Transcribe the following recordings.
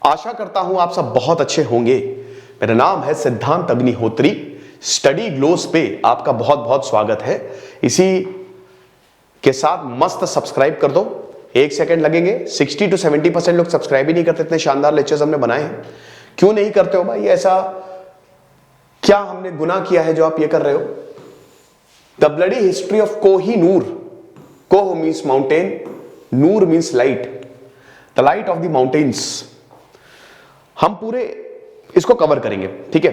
आशा करता हूं आप सब बहुत अच्छे होंगे। मेरा नाम है सिद्धांत अग्निहोत्री। स्टडी ग्लोस पे आपका बहुत बहुत स्वागत है। इसी के साथ मस्त सब्सक्राइब कर दो। 1 सेकंड लगेंगे। 60 to 70% लोग सब्सक्राइब ही नहीं करते। इतने शानदार लेक्चर्स हमने बनाए हैं। क्यों नहीं करते हो भाई? ऐसा क्या हमने गुनाह किया है जो आप ये कर रहे हो? The bloody history of Kohinoor. Koh means mountain, Noor means light, the light of the mountains. हम पूरे इसको कवर करेंगे, ठीक है?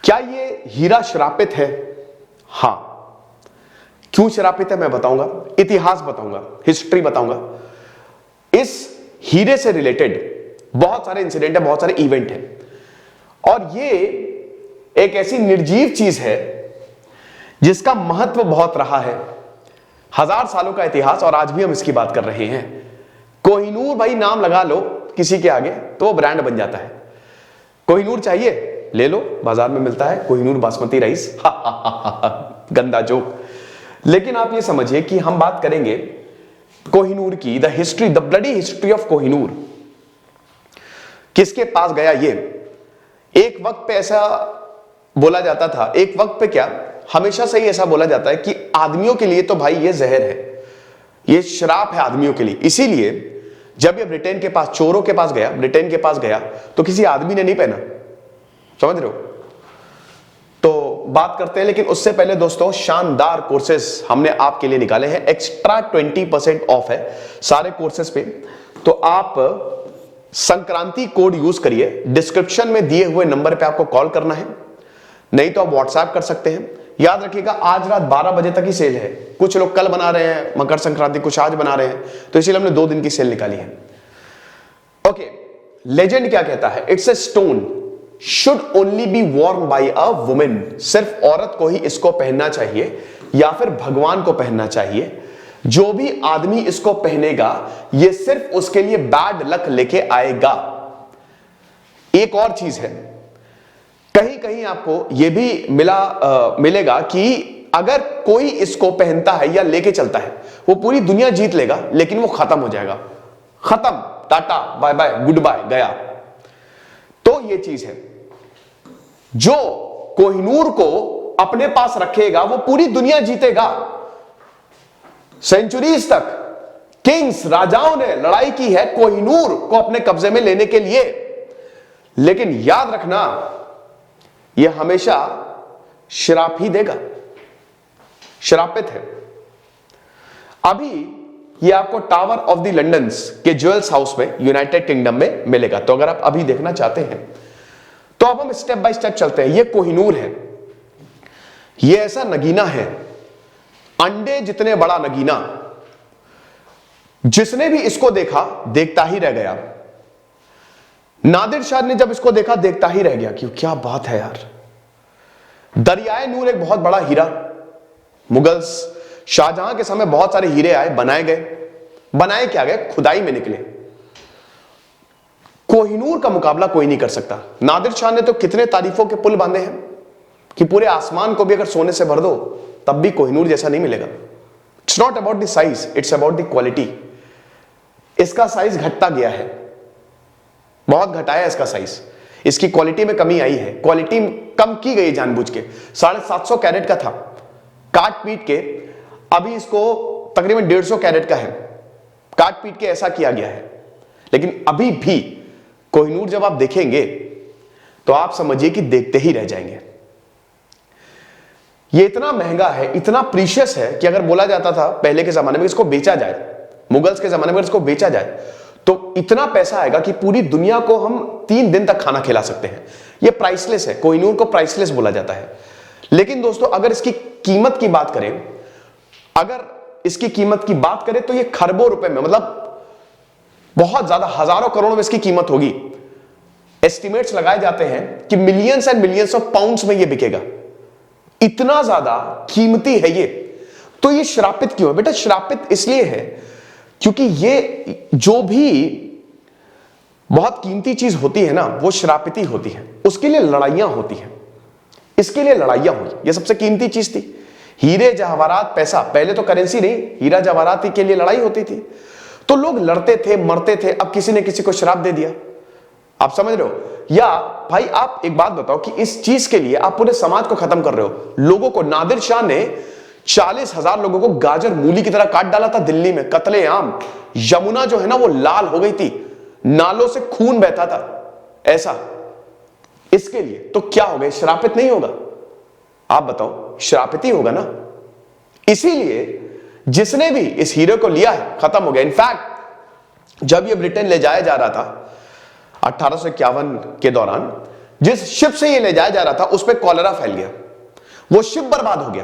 क्या ये हीरा श्रापित है? हां। क्यों श्रापित है मैं बताऊंगा, इतिहास बताऊंगा, हिस्ट्री बताऊंगा। इस हीरे से रिलेटेड बहुत सारे इंसिडेंट है, बहुत सारे इवेंट है, और ये एक ऐसी निर्जीव चीज है जिसका महत्व बहुत रहा है। 1000 सालों का इतिहास, और आज भी हम इसकी बात कर रहे हैं। कोहिनूर भाई नाम लगा लो किसी के आगे तो वो ब्रांड बन जाता है। कोहिनूर चाहिए ले लो, बाजार में मिलता है कोहिनूर बासमती राइस। गंदा जोक। लेकिन आप ये समझिए कि हम बात करेंगे कोहिनूर की, the history, the bloody history of Kohinoor. किसके पास गया ये? एक वक्त पे ऐसा बोला जाता था, एक वक्त पे क्या, हमेशा से ही ऐसा बोला जाता है कि आदमियों के लिए तो भाई ये जहर है, ये श्राप है आदमियों के लिए। इसीलिए जब ये ब्रिटेन के पास, चोरों के पास गया, ब्रिटेन के पास गया, तो किसी आदमी ने नहीं पहना। समझ रहे हो? तो बात करते हैं, लेकिन उससे पहले दोस्तों शानदार कोर्सेस हमने आपके लिए निकाले हैं। एक्स्ट्रा 20% ऑफ है सारे कोर्सेस पे। तो आप संक्रांति कोड यूज करिए। डिस्क्रिप्शन में दिए हुए नंबर पे आपको कॉल करना है, नहीं तो आप व्हाट्सएप कर सकते हैं। याद रखिएगा आज रात 12 बजे तक ही सेल है। कुछ लोग कल बना रहे हैं मकर संक्रांति, कुछ आज बना रहे हैं, तो इसीलिए हमने 2 दिन की सेल निकाली है। ओके, लेजेंड क्या कहता है? It's a stone should only B Warne bye a women. सिर्फ औरत को ही इसको पहनना चाहिए, या फिर भगवान को पहनना चाहिए। जो भी आदमी इसको पहनेगा ये सिर्फ उसके लिए बैड लक लेके आएगा। एक और चीज है, कहीं कहीं आपको यह भी मिलेगा कि अगर कोई इसको पहनता है या लेके चलता है, वो पूरी दुनिया जीत लेगा, लेकिन वो खत्म हो जाएगा। खत्म, tata bye bye goodbye, गया। तो ये चीज है, जो कोहिनूर को अपने पास रखेगा वो पूरी दुनिया जीतेगा। सेंचुरीज तक किंग्स, राजाओं ने लड़ाई की है कोहिनूर को अपने कब्जे में लेने के लिए। लेकिन याद रखना, यह हमेशा श्राप ही देगा, श्रापित है। अभी यह आपको टावर ऑफ द लंदन के ज्वेल्स हाउस में यूनाइटेड किंगडम में मिलेगा। तो अगर आप अभी देखना चाहते हैं तो अब हम स्टेप बाय स्टेप चलते हैं। यह कोहिनूर है, यह ऐसा नगीना है, अंडे जितने बड़ा नगीना। जिसने भी इसको देखा देखता ही रह गया। नादिर शाह ने जब इसको देखा देखता ही रह गया कि क्या बात है यार। दरियाए नूर एक बहुत बड़ा हीरा। मुगल्स, शाहजहां के समय बहुत सारे हीरे आए, बनाए गए। बनाए क्या गए? खुदाई में निकले। कोहिनूर का मुकाबला कोई नहीं कर सकता। नादिर शाह ने तो कितने तारीफों के पुल बांधे हैं कि पूरे आसमान को भी अगर सोने से भर दो तब भी कोहिनूर जैसा नहीं मिलेगा। It's not about the size, it's about the quality. इसका साइज घटता गया है, बहुत घटाया इसका साइज। इसकी क्वालिटी में कमी आई है, क्वालिटी कम की गई जानबूझ के। 750 कैरेट का था, काट पीट के अभी इसको तकरीबन 150 कैरेट का है। काट पीट के ऐसा किया गया है। लेकिन अभी भी कोहिनूर जब आप देखेंगे तो आप समझिए कि देखते ही रह जाएंगे। ये इतना महंगा है, इतना प्रीशियस है कि अगर बोला जाता था पहले के जमाने में इसको बेचा जाए, मुगल्स के जमाने में इसको बेचा जाए तो इतना पैसा आएगा कि पूरी दुनिया को हम 3 दिन तक खाना खिला सकते हैं। ये प्राइसलेस है, कोहिनूर को प्राइसलेस बोला जाता है। लेकिन दोस्तों अगर इसकी कीमत की बात करें, अगर इसकी कीमत की बात करें तो ये खरबों रुपए में, मतलब बहुत ज्यादा, हजारों करोड़ में इसकी कीमत होगी। एस्टिमेट्स लगाए जाते हैं कि millions and millions of pounds में ये बिकेगा। इतना ज्यादा कीमती है ये। तो ये श्रापित क्यों है बेटा? श्रापित इसलिए है क्योंकि ये जो भी बहुत कीमती चीज होती है ना, वो श्रापित ही होती है। उसके लिए लड़ाइयां होती हैं, इसके लिए लड़ाइयां हुई। ये सबसे कीमती चीज थी। हीरे जवाहरात, पैसा, पहले तो करेंसी नहीं, हीरा जवाहरात के लिए लड़ाई होती थी। तो लोग लड़ते थे, मरते थे। अब किसी ने किसी को श्राप दे दिया, आप समझ रहे हो? या भाई आप एक बात बताओ कि इस चीज के लिए आप पूरे समाज को खत्म कर रहे हो। लोगों को, नादिर शाह ने 40,000 लोगों को गाजर मूली की तरह काट डाला था दिल्ली में, कत्लेआम। यमुना जो है ना वो लाल हो गई थी, नालों से खून बहता था ऐसा। इसके लिए तो क्या हो गया? श्रापित नहीं होगा? आप बताओ, श्रापित ही होगा ना। इसीलिए जिसने भी इस हीरे को लिया है खत्म हो गया। इनफैक्ट जब ये ब्रिटेन ले जाया जा रहा था 1851 के दौरान, जिस शिप से ये ले जाया जा रहा था उस पर कॉलेरा फैल गया, वो शिप बर्बाद हो गया।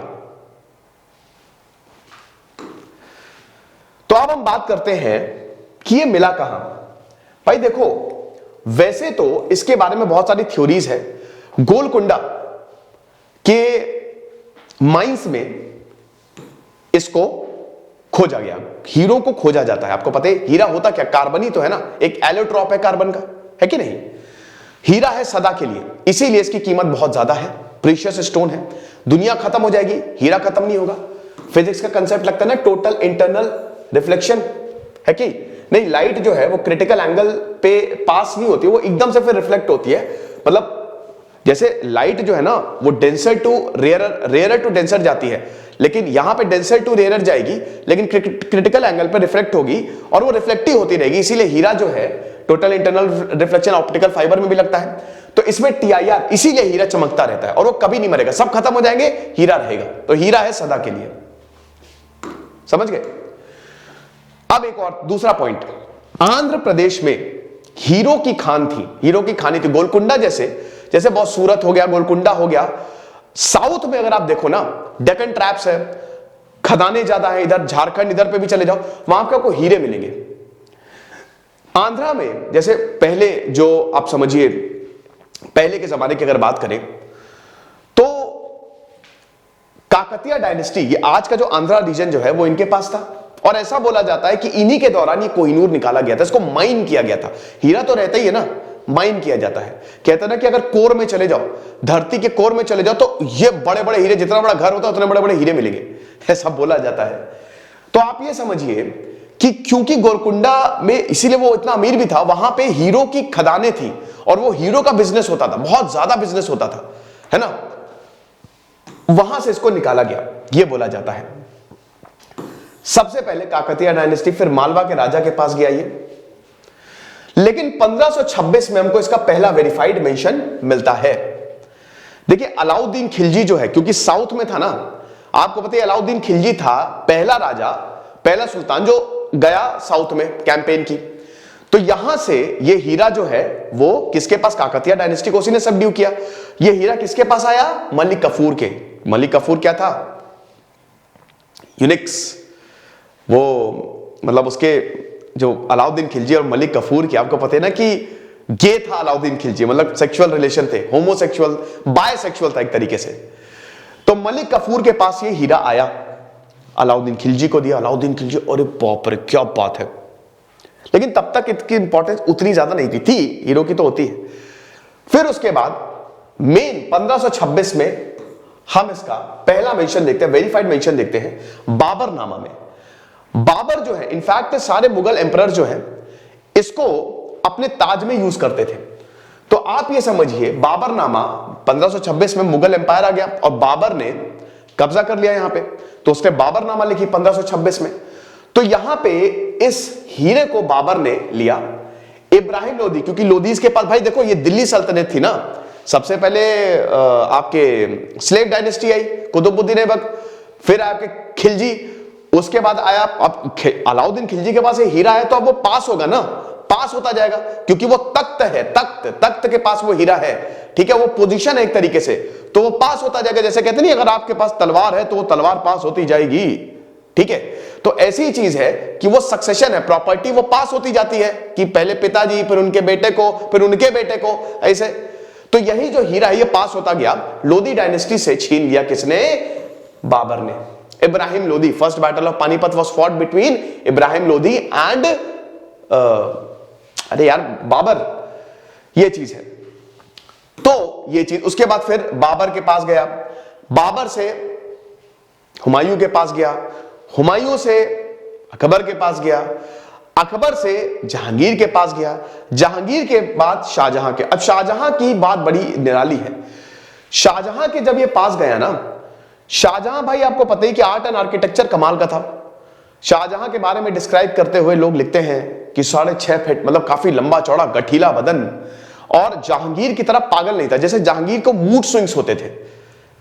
तो अब हम बात करते हैं कि ये मिला कहां। भाई देखो, वैसे तो इसके बारे में बहुत सारी थ्योरीज है। गोलकुंडा के माइंस में इसको खोजा गया, हीरो को खोजा जाता है। आपको पता है हीरा होता क्या? कार्बन ही तो है ना, एक एलोट्रॉप है कार्बन का, है कि नहीं? हीरा है सदा के लिए, इसीलिए इसकी कीमत बहुत ज्यादा है। प्रीशियस स्टोन है, दुनिया खत्म हो जाएगी, हीरा खत्म नहीं होगा। फिजिक्स का कंसेप्ट लगता है ना, टोटल इंटरनल रिफ्लेक्शन, है कि नहीं? लाइट जो है वो क्रिटिकल एंगल पे पास नहीं होती, वो एकदम से फिर रिफ्लेक्ट होती है। मतलब जैसे लाइट जो है ना वो denser to rarer, rarer to denser जाती है, लेकिन यहां पे डेंसर टू रेयरर जाएगी, लेकिन क्रिटिकल एंगल पे रिफ्लेक्ट होगी और वो रिफ्लेक्टिव होती रहेगी। इसीलिए हीरा जो है total internal reflection optical fibre में भी लगता है। तो इसमें TIR, इसीलिए हीरा चमकता रहता है और वो कभी नहीं मरेगा। सब खत्म हो जाएंगे, हीरा रहेगा। तो हीरा है सदा के लिए, समझ गए? अब एक और दूसरा पॉइंट, आंध्र प्रदेश में हीरो की खान थी, हीरो की खानी थी। गोलकुंडा जैसे बहुत सूरत हो गया, गोलकुंडा हो गया। साउथ में अगर आप देखो ना, डेक्कन ट्रैप्स है, खदाने ज्यादा है, इधर झारखंड इधर पे भी चले जाओ, वहां पे आपको हीरे मिलेंगे। आंध्रा में जैसे पहले, जो आप समझिए पहले के जमाने की अगर बात करें तो काकतीय डायनेस्टी, ये आज का जो आंध्रा रीजन जो है वो इनके पास था। और ऐसा बोला जाता है कि इन्हीं के दौरान ये कोहिनूर निकाला गया था, इसको माइन किया गया था। हीरा तो रहता ही है ना, माइन किया जाता है। कहते हैं ना कि अगर कोर में चले जाओ, धरती के कोर में चले जाओ, तो ये बड़े बड़े हीरे, जितना बड़ा घर होता है उतने बड़े बड़े हीरे मिलेंगे, ऐसा बोला जाता है। तो आप ये समझिए कि क्योंकि गोलकुंडा में इसीलिए वो इतना अमीर भी था, वहां पे हीरो की खदानें थी और वो हीरो का बिजनेस होता था, बहुत ज्यादा बिजनेस होता था, है ना। वहां से इसको निकाला गया, ये बोला जाता है। सबसे पहले काकतीय डायनेस्टी, फिर मालवा के राजा के पास गया ये। लेकिन 1526 में हमको इसका पहला वेरीफाइड मेंशन मिलता है। देखिए अलाउद्दीन खिलजी जो है, क्योंकि साउथ में था ना, आपको पता है अलाउद्दीन खिलजी था पहला राजा, पहला सुल्तान जो गया साउथ में कैंपेन की। तो यहां से ये हीरा जो है वो किसके पास? काकतीय डायनेस्टी को उसी ने सबड्यू किया। ये हीरा किसके पास आया? मलिक कफूर के। मलिक कफूर क्या था? यूनिक्स, वो मतलब उसके जो अलाउद्दीन खिलजी और मलिक कफूर की, आपको पता है ना कि गे था अलाउद्दीन खिलजी, मतलब सेक्सुअल रिलेशन थे, होमोसेक्सुअल, बायसेक्सुअल था एक तरीके से। तो मलिक कफूर के पास ये हीरा आया, अलाउद्दीन खिलजी को दिया। अलाउद्दीन खिलजी, अरे बाप रे क्या बात है। लेकिन तब तक इसकी इंपॉर्टेंस उतनी ज्यादा नहीं थी, हीरो की तो होती है। फिर उसके बाद मेन 1526 में हम इसका पहला मेंशन देखते हैं, वेरीफाइड मेंशन देखते हैं बाबर नामा में। बाबर जो है, इनफैक्ट सारे मुगल एम्परर जो है इसको अपने ताज में यूज करते थे। तो आप ये समझिए बाबर नामा 1526 में मुगल एम्पायर आ गया और बाबर ने कब्जा कर लिया यहां पे, तो उसने बाबर नामा लिखी 1526 में। तो यहां पे इस हीरे को बाबर ने लिया। इब्राहिम लोदी, क्योंकि लोदीज के पास, भाई देखो ये दिल्ली सल्तनत थी ना, सबसे पहले आपके स्लेव डायनेस्टी आई, कुतुबुद्दीन ऐबक, फिर आपके खिलजी, उसके बाद आया अब अलाउद्दीन खिलजी के पास हीरा है, तो अब वो पास होगा ना, पास होता जाएगा, क्योंकि वो तख्त है, तख्त के पास वो हीरा है, ठीक है, वो पोजीशन है एक तरीके से, तो वो पास होता जाएगा। जैसे कहते नहीं, अगर आपके पास तलवार है तो वो तलवार पास होती जाएगी, ठीक है। तो ऐसी ही चीज है कि वो सक्सेशन है, प्रॉपर्टी वो पास होती जाती है कि पहले पिताजी, फिर उनके बेटे को, फिर उनके बेटे को, ऐसे। तो यही जो हीरा है ये पास होता गया। लोदी डायनेस्टी से छीन लिया किसने? बाबर ने। Ibrahim Lodi, first battle of Panipat was fought between Ibrahim Lodi and अरे यार बाबर, ये चीज है। तो ये चीज, उसके बाद फिर बाबर के पास गया, बाबर से हुमायूं के पास गया, हुमायूं से अकबर के पास गया, अकबर से जहांगीर के पास गया, जहांगीर के बाद शाहजहां के। अब शाहजहां की बात बड़ी निराली है। शाहजहां के जब ये पास गया ना, शाहजहां भाई आपको पता ही कि आर्ट एंड आर्किटेक्चर कमाल का था। शाहजहां के बारे में डिस्क्राइब करते हुए लोग लिखते हैं कि 6.5 फीट, मतलब काफी लंबा चौड़ा गठीला बदन, और जहांगीर की तरह पागल नहीं था। जैसे जहांगीर को मूड स्विंग्स होते थे,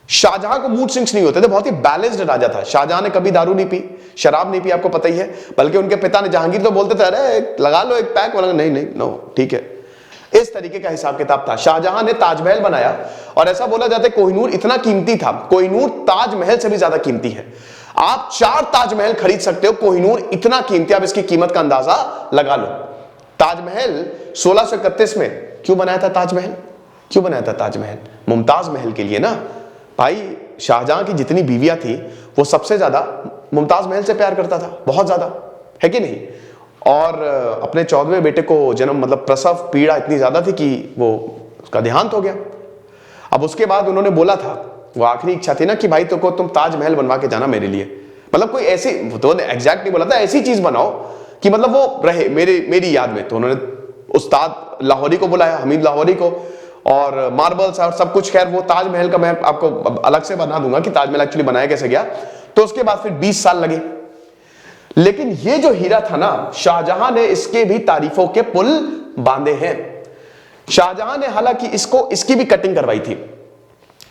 शाहजहां को मूड स्विंग्स नहीं होते थे। बहुत ही बैलेंस्ड राजा था। शाहजहां ने कभी दारू नहीं पी, शराब नहीं पी, आपको पता ही है। बल्कि उनके पिता ने, जहांगीर तो बोलते थे अरे लगा लो एक पैक, बोला नहीं नहीं नो ठीक है। इस तरीके का हिसाब किताब था। शाहजहां ने ताजमहल बनाया, और ऐसा बोला जाता है कोहिनूर इतना कीमती था, कोहिनूर ताजमहल से भी ज्यादा कीमती है। आप 4 ताजमहल खरीद सकते हो, कोहिनूर इतना कीमती, आप इसकी कीमत का अंदाजा लगा लो। ताजमहल 1631 में क्यों बनाया था? ताजमहल क्यों बनाया था? ताजमहल मुमताज महल के लिए ना भाई। शाहजहां की जितनी बीवियां थी वो सबसे ज्यादा मुमताज महल से प्यार करता था, बहुत ज्यादा, है कि नहीं? और अपने 14वें बेटे को जन्म, मतलब प्रसव पीड़ा इतनी ज्यादा थी कि वो उसका देहांत हो गया। अब उसके बाद उन्होंने बोला था, वो आखिरी इच्छा थी ना कि भाई तो तुम ताजमहल बनवा के जाना मेरे लिए। मतलब कोई ऐसी, तो एग्जैक्ट नहीं बोला था, ऐसी चीज बनाओ कि मतलब वो रहे मेरी याद में। तो उन्होंने उस्ताद लाहौरी को बुलाया, हमीद लाहौरी को, और मार्बल्स और सब कुछ। खैर वो ताजमहल का मैं आपको अलग से बना दूंगा कि ताजमहल एक्चुअली बनाया कैसे गया। तो उसके बाद फिर 20 साल लगे। लेकिन ये जो हीरा था ना, शाहजहां ने इसके भी तारीफों के पुल बांधे हैं। शाहजहां ने हालांकि इसकी भी कटिंग करवाई थी।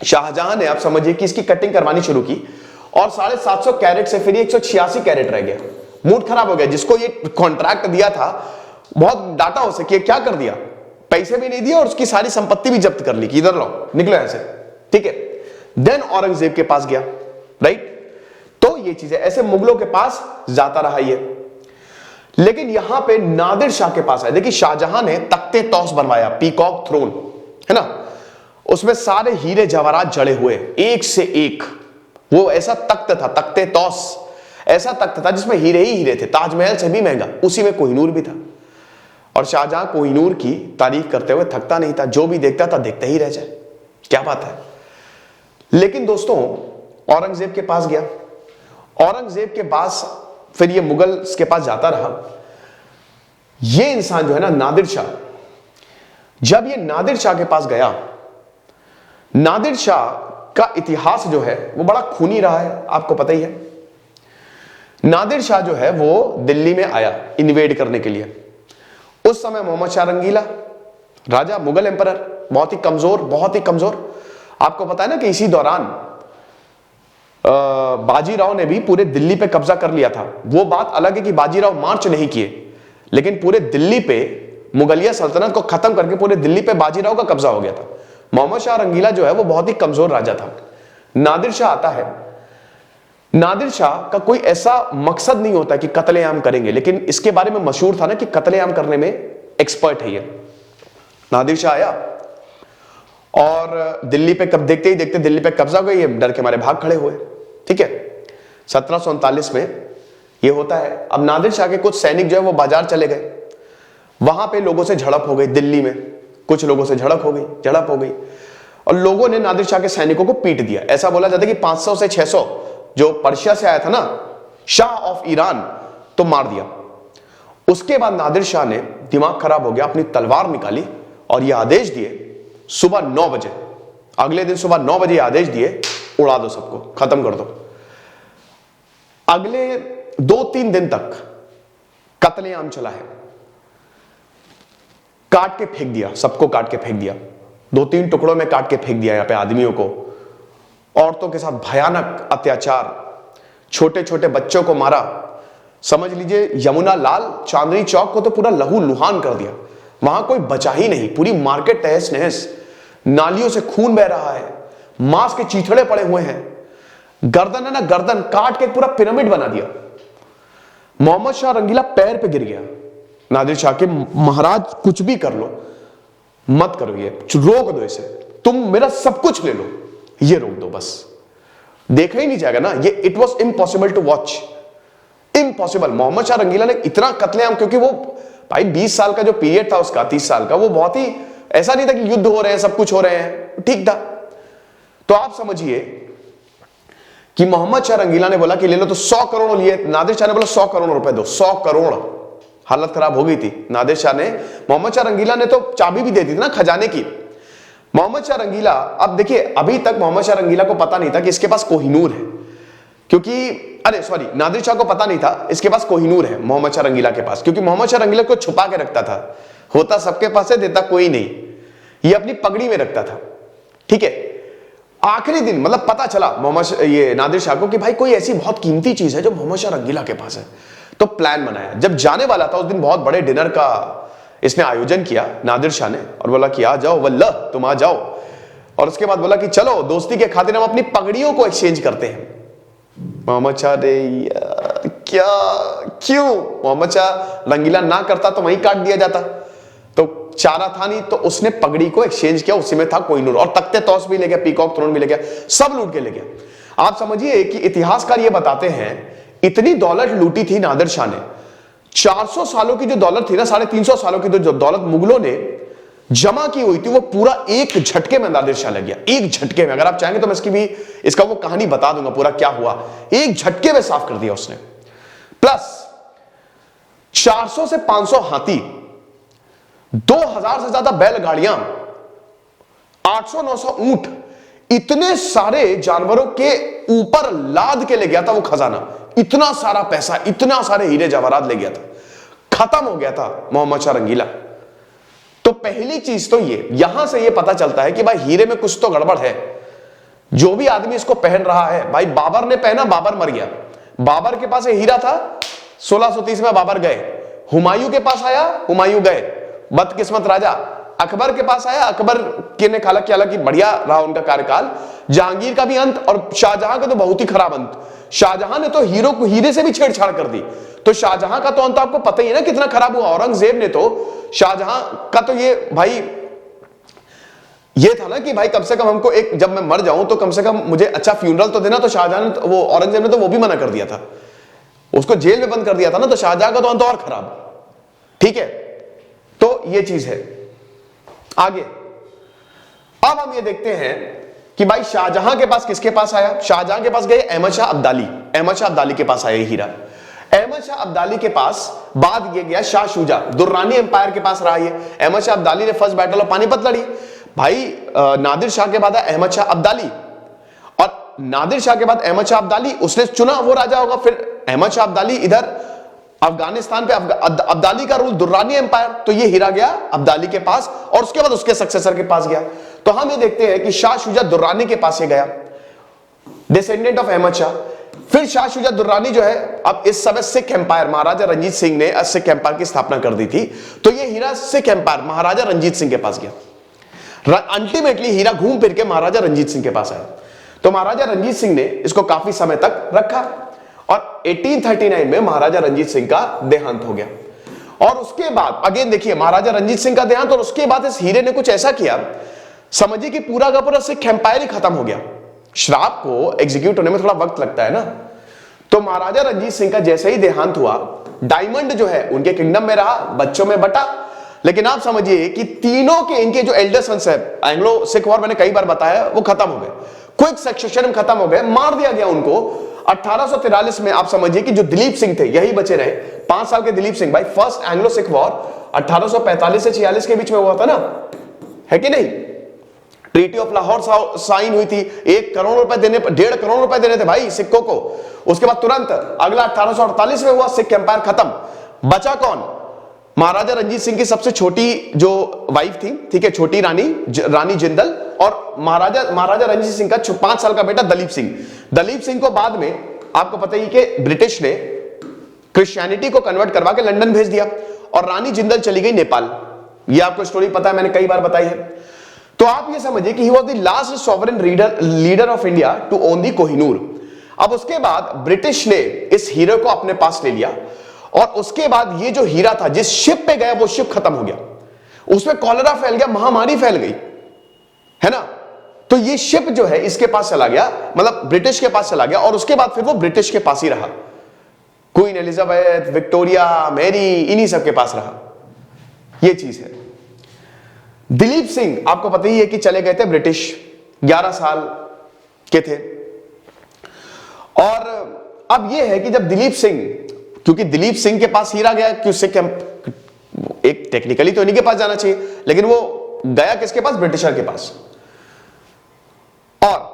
शाहजहां ने, आप समझिए कि इसकी कटिंग करवानी शुरू की, और 750 कैरेट से फिर 186 कैरेट रह गया। मूड खराब हो गया। जिसको ये कॉन्ट्रैक्ट दिया था, बहुत डांटा उसे कि क्या कर दिया, पैसे भी नहीं दिए और उसकी सारी संपत्ति भी जब्त कर ली कि इधर लो, निकलो ऐसे, ठीक है। देन औरंगजेब के पास गया, राइट। तो ये चीजें ऐसे मुगलों के पास जाता रहा ये। लेकिन यहां पे नादिर शाह के पास आया। देखिए शाहजहां ने तख्ते तौस बनवाया, पीकॉक थ्रोन, है ना, उसमें सारे हीरे जवाहरात जड़े हुए, एक से एक। वो ऐसा तख्त था, तख्ते तौस, ऐसा तख्त था जिसमें हीरे ही हीरे थे, ताजमहल से भी महंगा। उसी में कोहिनूर भी था। और शाहजहां कोहिनूर की तारीफ करते हुए थकता नहीं था, जो भी देखता था देखते ही रह जाए, क्या बात है। लेकिन दोस्तों औरंगजेब के पास गया। औरंगजेब के पास फिर ये मुगल के पास जाता रहा। ये इंसान जो है ना, नादिर शाह, जब ये नादिर शाह के पास गया, नादिर शाह का इतिहास जो है वो बड़ा खूनी रहा है, आपको पता ही है। नादिर शाह जो है वो दिल्ली में आया इन्वेड करने के लिए। उस समय मोहम्मद शाह रंगीला राजा, मुगल एम्परर, बहुत ही कमजोर, बहुत ही कमजोर। आपको पता है ना कि इसी दौरान बाजीराव ने भी पूरे दिल्ली पे कब्जा कर लिया था। वो बात अलग है कि बाजीराव मार्च नहीं किए, लेकिन पूरे दिल्ली पे मुगलिया सल्तनत को खत्म करके पूरे दिल्ली पे बाजीराव का कब्जा हो गया था। मोहम्मद शाह रंगीला जो है वो बहुत ही कमजोर राजा था। नादिर शाह आता है। नादिर शाह का कोई ऐसा मकसद नहीं होता कि कत्लेआम करेंगे, लेकिन इसके बारे में मशहूर था ना कि कत्लेआम करने में एक्सपर्ट है ये। नादिर शाह आया और दिल्ली पे, कब देखते ही देखते दिल्ली पे कब्जा हो गया, ये डर के मारे भाग खड़े हुए, ठीक है। 1739 में ये होता है। अब नादिर शाह के कुछ सैनिक जो है वो बाजार चले गए, वहां पे लोगों से झड़प हो गई। दिल्ली में कुछ लोगों से झड़प हो गई और लोगों ने नादिर शाह के सैनिकों को पीट दिया। ऐसा बोला जाता है कि 500 से 600 जो पर्शिया से आया था ना, शाह ऑफ ईरान, तो मार दिया। उसके बाद नादिर शाह ने, दिमाग खराब हो गया, अपनी तलवार निकाली और यह आदेश दिए सुबह 9 बजे, अगले दिन सुबह 9 बजे आदेश दिए, उड़ा दो सबको, खत्म कर दो। अगले 2-3 दिन तक कत्लेआम चला है। काट के फेंक दिया, सबको काट के फेंक दिया, 2-3 टुकड़ों में काट के फेंक दिया यहां पे आदमियों को। औरतों के साथ भयानक अत्याचार, छोटे छोटे बच्चों को मारा। समझ लीजिए यमुना लाल, चांदनी चौक को तो पूरा लहू लुहान कर दिया। वहां कोई बचा ही नहीं, पूरी मार्केट तहस नहस, नालियों से खून बह रहा है, मांस के चीथड़े पड़े हुए हैं। गर्दन है ना, गर्दन काट के पूरा पिरामिड बना दिया। मोहम्मद शाह रंगीला पैर पे गिर गया नादिर शाह के, महाराज कुछ भी कर लो, मत करो, ये रोक दो इसे, तुम मेरा सब कुछ ले लो, ये रोक दो बस, देखा ही नहीं जाएगा ना ये। It was impossible to watch, impossible. Mohammad Shah Rangila ने इतना कत्लेआम, क्योंकि वो भाई 20 साल का जो पीरियड था उसका, 30 साल का, वो बहुत ही ऐसा नहीं था कि युद्ध हो रहे हैं, सब कुछ हो रहे हैं, ठीक था। तो आप समझिए कि मोहम्मद शाह रंगीला ने बोला कि ले लो, तो 100 करोड़ लिए। नादिर शाह ने बोला 100 करोड़ रुपए दो, 100 करोड़, हालत खराब हो गई थी। नादिर शाह ने, मोहम्मद शाह रंगीला ने तो चाबी भी दे दी थी ना खजाने की। मोहम्मद शाह रंगीला, अब देखिए अभी तक मोहम्मद शाह रंगीला को पता नहीं था कि इसके पास कोहिनूर है, क्योंकि अरे सॉरी, नादिर शाह को पता नहीं था इसके पास कोहिनूर है मोहम्मद शाह रंगीला के पास, क्योंकि मोहम्मद शाह रंगीला को छुपा के रखता था। होता सबके पास है, देता कोई नहीं, ये अपनी पगड़ी में रखता था। ठीक है, आखिरी दिन मतलब पता चला ये नादिर शाह को कि भाई कोई ऐसी बहुत कीमती चीज है जो मोहम्मद शाह रंगीला के पास है। तो प्लान बनाया, जब जाने वाला था उस दिन बहुत बड़े डिनर का इसने आयोजन किया नादिर शाह ने, और बोला कि आ जाओ वल्लाह तुम आ जाओ, और उसके बाद बोला कि चलो दोस्ती के खातिर हम अपनी पगड़ियों को एक्सचेंज करते हैं। मोहम्मद शाह रे क्या, क्यों? मोहम्मद शाह रंगीला ना करता तो वहीं काट दिया जाता, तो चारा था नहीं, तो उसने पगड़ी को एक्सचेंज किया, उसी में था कोहिनूर, और तख्ते तौस भी ले गया, पीकॉक थ्रोन भी ले गया, सब लूट के ले गया। आप समझिए कि इतिहासकार ये बताते हैं इतनी दौलत लूटी थी नादिर शाह ने, 400 सालों की जो दौलत थी ना, 350 सालों की जो दौलत मुगलों ने जमा की हुई थी, वो पूरा एक झटके में नादिर शाह लग गया। एक झटके में, अगर आप चाहेंगे तो मैं इसका वो कहानी बता दूंगा पूरा क्या हुआ। एक झटके में साफ कर दिया उसने। प्लस 400 से 500 हाथी, 2000 से ज्यादा बैलगाड़ियां, 800-900 ऊंट, इतने सारे जानवरों के ऊपर लाद के ले गया था वो खजाना। इतना सारा पैसा, इतना सारे हीरे जवाहरात ले गया था, खत्म हो गया था मोहम्मद शाह रंगीला। तो पहली चीज तो यहां से ये पता चलता है कि भाई हीरे में कुछ तो गड़बड़ है। जो भी आदमी इसको पहन रहा है, भाई बाबर ने पहना, बाबर मर गया, बाबर के पास हीरा था, 1630 में बाबर गए, हुमायूं के पास आया, हुमायूं गए, बदकिस्मत राजा। अकबर के पास आया, अकबर के ने हालांकि बढ़िया रहा उनका कार्यकाल। जहांगीर का भी अंत, और शाहजहां का तो बहुत ही खराब अंत। शाहजहां ने तो हीरे से भी छेड़छाड़ कर दी, तो शाहजहां का तो अंत आपको पता ही है ना कितना खराब हुआ। औरंगजेब ने तो शाहजहां का तो ये भाई ये था ना कि भाई कम से कम हमको एक, जब मैं मर जाऊं तो कम से कम मुझे अच्छा फ्यूनरल तो देना। तो शाहजहां ने, वो औरंगजेब ने तो वो भी मना कर दिया था, उसको जेल में बंद कर दिया था ना। तो शाहजहां का तो अंत और खराब। ठीक है, तो ये चीज है। आगे अब हम ये देखते हैं कि भाई शाहजहां के पास किसके पास आया? शाहजहां के पास गए अहमद शाह अब्दाली। अहमद शाह अब्दाली के पास आया हीरा। अहमद शाह अब्दाली के पास बाद ये गया शाह शुजा, दुर्रानी एम्पायर के पास रहा। ये अहमद शाह अब्दाली ने फर्स्ट बैटल ऑफ पानीपत लड़ी। भाई नादिर शाह के बाद अहमद शाह अब्दाली, और नादिर शाह के बाद अहमद शाह अब्दाली, उसने चुना वो राजा होगा। फिर अहमद शाह अब्दाली इधर अफगानिस्तान पे, अब्दाली का रूल, दुर्रानी एम्पायर, तो ये हीरा गया अब्दाली के पास, और उसके बाद उसके सक्सेसर के पास गया। तो हम ये देखते हैं कि शाह शुजा दुर्रानी के पास ये गया, डिसेंडेंट ऑफ अहमद शाह। फिर शाह शुजा दुर्रानी जो है, अब इस समय सिख एम्पायर, महाराजा रंजीत सिंह ने सिख एम्पायर की स्थापना कर दी थी, तो ये हीरा सिख एम्पायर महाराजा रंजीत सिंह के पास गया। अल्टीमेटली हीरा घूम फिर के महाराजा रंजीत सिंह के पास आया। तो महाराजा रंजीत सिंह ने इसको काफी समय तक रखा, और 1839 में महाराजा रंजीत सिंह का देहांत हो गया। और उसके बाद अगेन देखिए, महाराजा रंजीत सिंह का देहांत, और उसके बाद इस हीरे ने कुछ ऐसा किया, समझिए कि पूरा का पूरा सिख एम्पायर ही खत्म हो गया। श्राप को एग्जीक्यूट होने में थोड़ा वक्त लगता है ना। तो महाराजा रंजीत सिंह का जैसे ही देहांत हुआ, डायमंड जो है उनके किंगडम में रहा, बच्चों में बटा। लेकिन आप समझिए कि तीनों के, इनके जो एल्डर सन्स है, एंग्लो सिख वॉर मैंने कई बार बताया, वो खत्म हो गए, क्विक सक्सेशन में खत्म हो गए, मार दिया गया उनको। 1843 में आप समझिए कि जो दिलीप सिंह थे यही बचे रहे, 5 साल के दिलीप सिंह। भाई फर्स्ट एंग्लो सिख वॉर 1845 से 46 के बीच में हुआ था ना, है कि नहीं? ट्रीटी ऑफ लाहौर साइन हुई थी, 1 करोड़ रुपए देने, 1.5 करोड़ रुपए देने थे भाई सिखों को। उसके बाद तुरंत अगला 1848 में हुआ, सिख एम्पायर खत्म। बचा कौन? महाराजा रंजीत सिंह की सबसे छोटी जो वाइफ थी, ठीक है, छोटी रानी जिंदल, और महाराजा रंजीत सिंह का 5 साल का बेटा दलीप सिंह। दलीप सिंह को बाद में आपको पता ही कि ब्रिटिश ने क्रिश्चियनिटी को कन्वर्ट करवा के लंदन भेज दिया, और रानी जिंदल चली गई नेपाल। ये आपको स्टोरी पता है, मैंने कई बार बताई है। तो आप ये समझिए कि he was the last sovereign leader of India to own the Kohinoor. अब उसके बाद ब्रिटिश ने इस हीरे को अपने पास ले लिया, और उसके बाद ये जो हीरा था, जिस शिप पे गया वो शिप खत्म हो गया, उसमें कॉलेरा फैल गया, महामारी फैल गई, है ना। तो ये शिप जो है इसके पास चला गया, मतलब ब्रिटिश के पास चला गया, और उसके बाद फिर वो ब्रिटिश के पास ही रहा। क्वीन एलिजाबेथ, विक्टोरिया, मैरी, इन्हीं सब के पास रहा। ये चीज है। दिलीप सिंह आपको पता ही है कि चले गए थे ब्रिटिश, 11 साल के थे। और अब यह है कि जब दिलीप सिंह क्योंकि दिलीप सिंह के पास हीरा गया कि उससे एक टेक्निकली तो इन्हीं के पास जाना चाहिए, लेकिन वो गया किसके पास? ब्रिटिशर के पास। और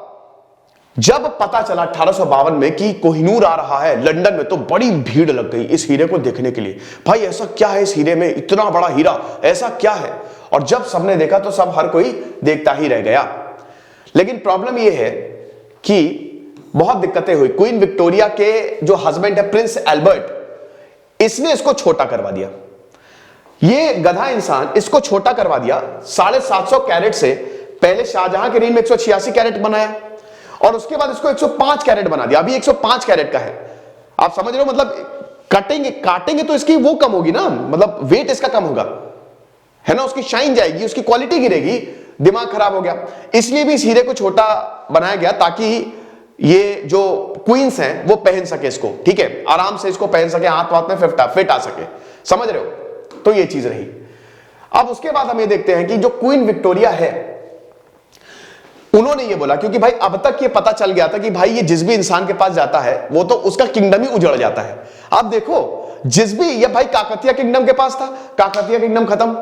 जब पता चला 1852 में कि कोहिनूर आ रहा है लंदन में, तो बड़ी भीड़ लग गई इस हीरे को देखने के लिए। भाई ऐसा क्या है इस हीरे में, इतना बड़ा हीरा ऐसा क्या है? और जब सबने देखा तो सब हर कोई देखता ही रह गया। लेकिन प्रॉब्लम यह है कि बहुत दिक्कतें हुई। क्वीन विक्टोरिया के जो हस्बैंड है प्रिंस एल्बर्ट, इसने इसको छोटा करवा दिया। ये गधा इंसान इसको छोटा करवा दिया। 750 कैरेट से पहले शाहजहां के रेंज में 186 कैरेट बनाया और उसके बाद इसको 105 कैरेट बना दिया। अभी 105 कैरेट का है। आप समझ रहे हो? मतलब काटेंगे तो इसकी वो कम होगी ना, मतलब वेट इसका कम होगा, है ना, उसकी शाइन जाएगी, उसकी क्वालिटी गिरेगी, दिमाग खराब हो गया। इसलिए भी इस हीरे को छोटा बनाया गया ताकि ये जो क्वींस हैं वो पहन सके इसको, ठीक है, आराम से इसको पहन सके, हाथ वाथ में फिट आ सके। समझ रहे हो? तो ये चीज रही। अब उसके बाद हम ये देखते हैं कि जो क्वीन विक्टोरिया है, उन्होंने ये बोला, क्योंकि भाई अब तक ये पता चल गया था कि भाई ये जिस भी इंसान के पास जाता है वो तो उसका किंगडम ही उजड़ जाता है। आप देखो, जिस भी, ये भाई काकतिया किंगडम के पास था, काकतिया किंगडम खत्म,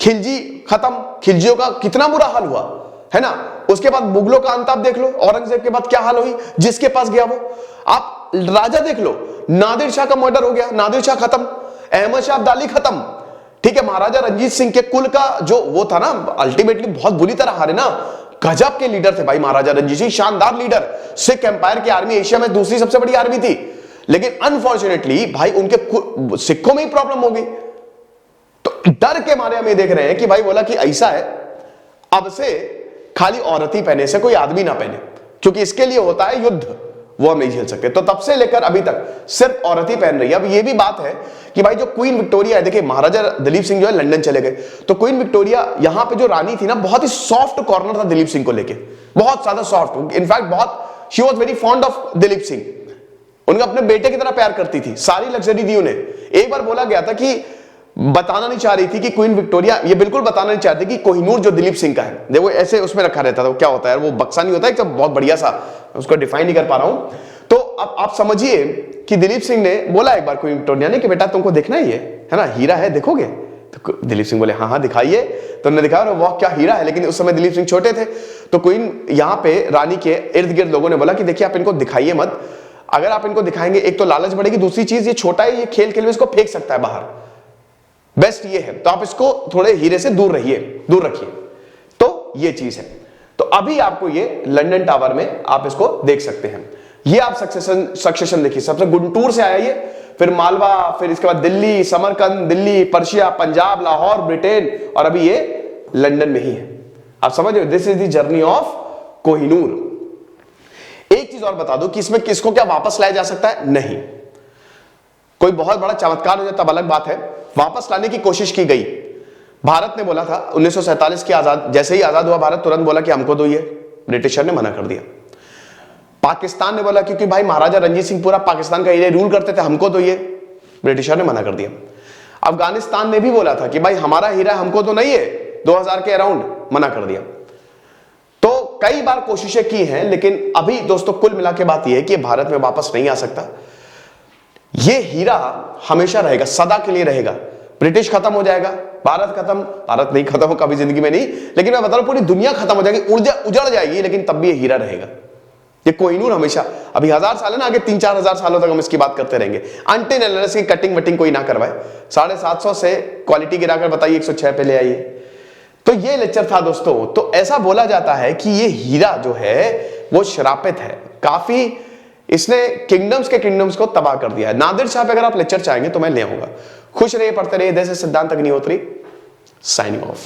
खिलजी खत्म, खिलजियों का कितना बुरा हाल हुआ, है ना। उसके बाद मुगलों का अंत आप देख लो, औरंगजेब के बाद क्या हाल हुई, जिसके पास गया वो। आप राजा देख लो, नादिर शाह का मर्डर हो गया, नादिर शाह खत्म, अहमद शाह अब्दाली खत्म, ठीक है। महाराजा रंजीत सिंह के कुल का जो वो था ना, अल्टीमेटली बहुत बुरी तरह हारे ना। गजब के लीडर थे भाई महाराजा रंजीत सिंह, शानदार लीडर। सिख एम्पायर की आर्मी एशिया में दूसरी सबसे बड़ी आर्मी थी, लेकिन अनफॉर्चुनेटली भाई उनके सिखों में ही प्रॉब्लम हो गई। तो डर के मारे हम ये देख रहे हैं कि भाई बोला कि ऐसा है, अब से खाली औरत ही पहने से कोई आदमी ना पहने, क्योंकि इसके लिए होता है युद्ध, वो हम नहीं झेल सकते। तो तब से लेकर अभी तक सिर्फ औरत ही पहन रही है। अब ये भी बात है कि भाई जो क्वीन विक्टोरिया है, देखिए महाराजा दिलीप सिंह जो है लंदन चले गए, तो क्वीन विक्टोरिया यहां पे जो रानी थी ना, बहुत ही सॉफ्ट कॉर्नर था दिलीप सिंह को लेके, बहुत ज्यादा सॉफ्ट। इनफैक्ट बहुत she was very fond of Dilip Singh, उनका अपने बेटे की तरह प्यार करती थी, सारी लग्जरी दी उन्हें। एक बार बोला गया था कि बताना नहीं चाह रही थी कि क्वीन विक्टोरिया ये बिल्कुल बताना नहीं चाहती कि कोहिनूर जो दिलीप सिंह का है, देखो ऐसे उसमें रखा रहता था, वो क्या होता है, वो बक्सा नहीं होता है, एकदम बहुत बढ़िया सा, उसको डिफाइन नहीं कर पा रहा हूं। तो अब आप समझिए कि दिलीप सिंह ने बोला एक बार क्वीन विक्टोरिया ने कि बेटा तुमको देखना ही है ना, हीरा है, देखोगे? तो दिलीप सिंह बोले हाँ हाँ दिखाइए। तो उन्होंने दिखाया, वाह क्या हीरा है। लेकिन उस समय दिलीप सिंह छोटे थे, तो क्वीन यहां पे रानी के इर्द गिर्द लोगों ने बोला कि देखिए आप इनको दिखाइए मत, अगर आप इनको दिखाएंगे एक तो लालच बढ़ेगी, दूसरी चीज ये छोटा है, ये खेल खेल में इसको फेंक सकता है बाहर, बेस्ट ये है, तो आप इसको थोड़े हीरे से दूर रखिए। तो ये चीज है। तो अभी आपको ये लंदन टावर में आप इसको देख सकते हैं। ये आप सक्सेशन देखिए, सबसे गुंटूर से आया ये, फिर मालवा, फिर इसके बाद दिल्ली, समरकंद, दिल्ली, पर्शिया, पंजाब, लाहौर, ब्रिटेन, और अभी ये लंदन में ही है। आप समझ रहे हो, this is the journey of Kohinoor. एक चीज और बता दो कि इसमें किसको क्या वापस लाया जा सकता है? नहीं, कोई बहुत बड़ा चमत्कार हो जाए तब अलग बात है। वापस लाने की कोशिश की गई। भारत ने बोला था 1947 के आजाद, जैसे ही आजाद हुआ भारत तुरंत बोला कि हमको दो ये, ब्रिटिशर ने मना कर दिया। पाकिस्तान ने बोला क्योंकि भाई महाराजा रंजीत सिंह पूरा पाकिस्तान का एरिया रूल करते थे, हमको दो ये, ब्रिटिशर ने मना कर दिया। अफगानिस्तान ने भी बोला था कि भाई हमारा हीरा हमको तो नहीं है, 2000 के अराउंड, मना कर दिया। तो कई बार कोशिशें की हैं, लेकिन अभी दोस्तों कुल मिला के बात यह है कि भारत में वापस नहीं आ सकता। ये हीरा हमेशा रहेगा, सदा के लिए रहेगा। ब्रिटिश खत्म हो जाएगा, भारत खत्म, भारत नहीं खत्म हो कभी जिंदगी में नहीं, लेकिन मैं बता रहा हूं पूरी दुनिया खत्म हो जाएगी, उजड़ जाएगी, लेकिन तब भी ये हीरा रहेगा। ये कोहिनूर हमेशा, अभी 1000 साल है ना, आगे 3-4 हजार सालों तक हम इसकी बात करते रहेंगे, अनटिल अनलेस की कटिंग वटिंग कोई ना करवाए। 750 से क्वालिटी गिराकर बताइए 106 पे ले आइए। तो ये लेक्चर था दोस्तों। तो ऐसा बोला जाता है कि ये हीरा जो है वो श्रापित है, काफी इसने किंगडम्स को तबाह कर दिया है। नादिर शाह पे अगर आप लेक्चर चाहेंगे तो मैं ले आऊंगा। खुश रहिए, पढ़ते रहिए। जैसे सिद्धांत अग्निहोत्री, साइनिंग ऑफ।